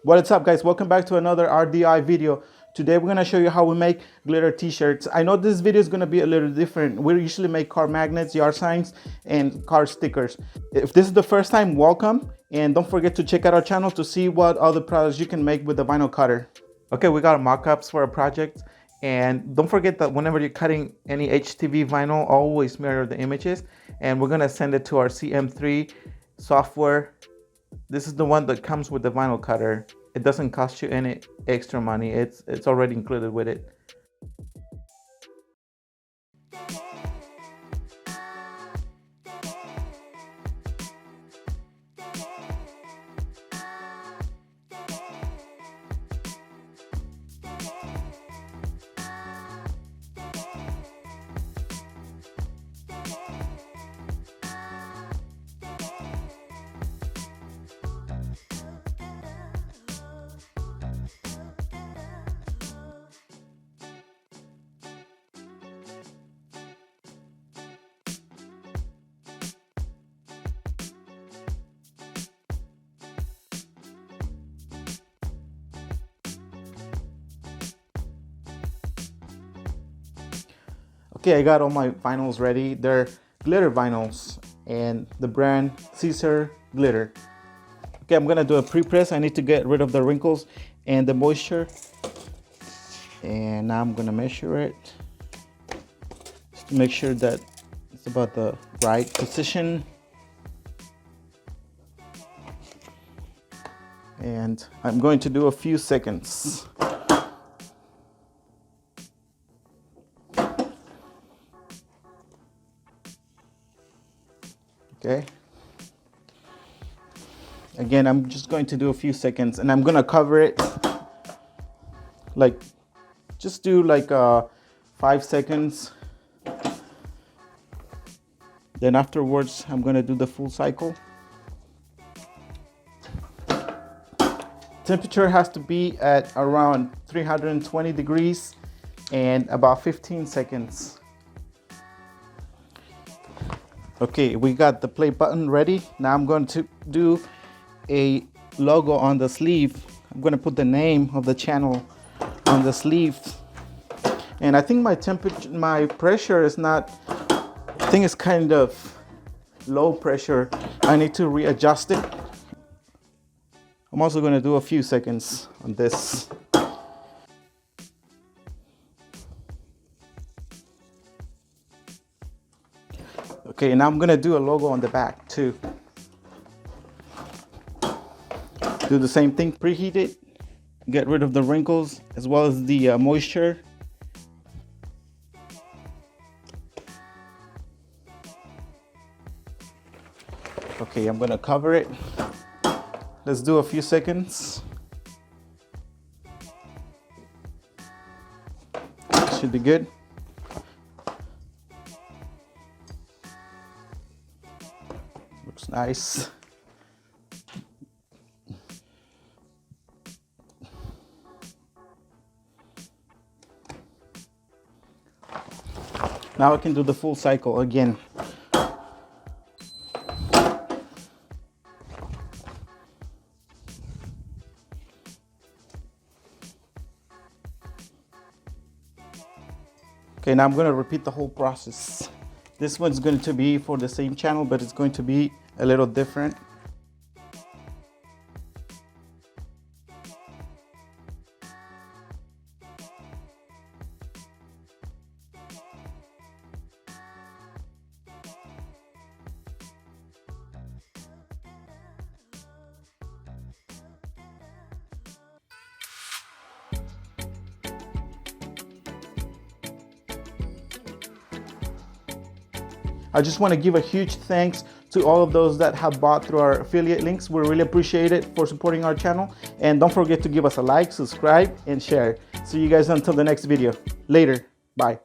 What is up, guys? Welcome back to another RDI video. Today we're going to show you how we make glitter t-shirts. I know this video is going to be a little different. We usually make car magnets, yard signs, and car stickers. If this is the first time, welcome, and don't forget to check out our channel to see what other products you can make with the vinyl cutter. Okay, we got mock-ups for our project, and don't forget that whenever you're cutting any HTV vinyl, always mirror the images, and we're going to send it to our CM3 software. This is the one that comes with the vinyl cutter. It doesn't cost you any extra money. It's already included with it. Okay, I got all my vinyls ready. They're glitter vinyls and the brand Caesar Glitter. Okay, I'm gonna do a pre-press. I need to get rid of the wrinkles and the moisture. And now I'm gonna measure it just to make sure that it's about the right position. And I'm going to do a few seconds. Okay. Again, I'm just going to do a few seconds and I'm gonna cover it. Just do 5 seconds. Then afterwards, I'm gonna do the full cycle. Temperature has to be at around 320 degrees and about 15 seconds. Okay, we got the play button ready. Now I'm going to do a logo on the sleeve. I'm going to put the name of the channel on the sleeve. And I think my pressure is not, I think it's kind of low pressure. I need to readjust it. I'm also going to do a few seconds on this. Okay, now I'm gonna do a logo on the back too. Do the same thing, preheat it, get rid of the wrinkles as well as the moisture. Okay, I'm gonna cover it. Let's do a few seconds. Should be good. Looks nice. Now I can do the full cycle again. Okay, now I'm going to repeat the whole process. This one's going to be for the same channel, but it's going to be a little different. I just want to give a huge thanks to all of those that have bought through our affiliate links. We really appreciate it for supporting our channel. And don't forget to give us a like, subscribe, and share. See you guys until the next video. Later. Bye.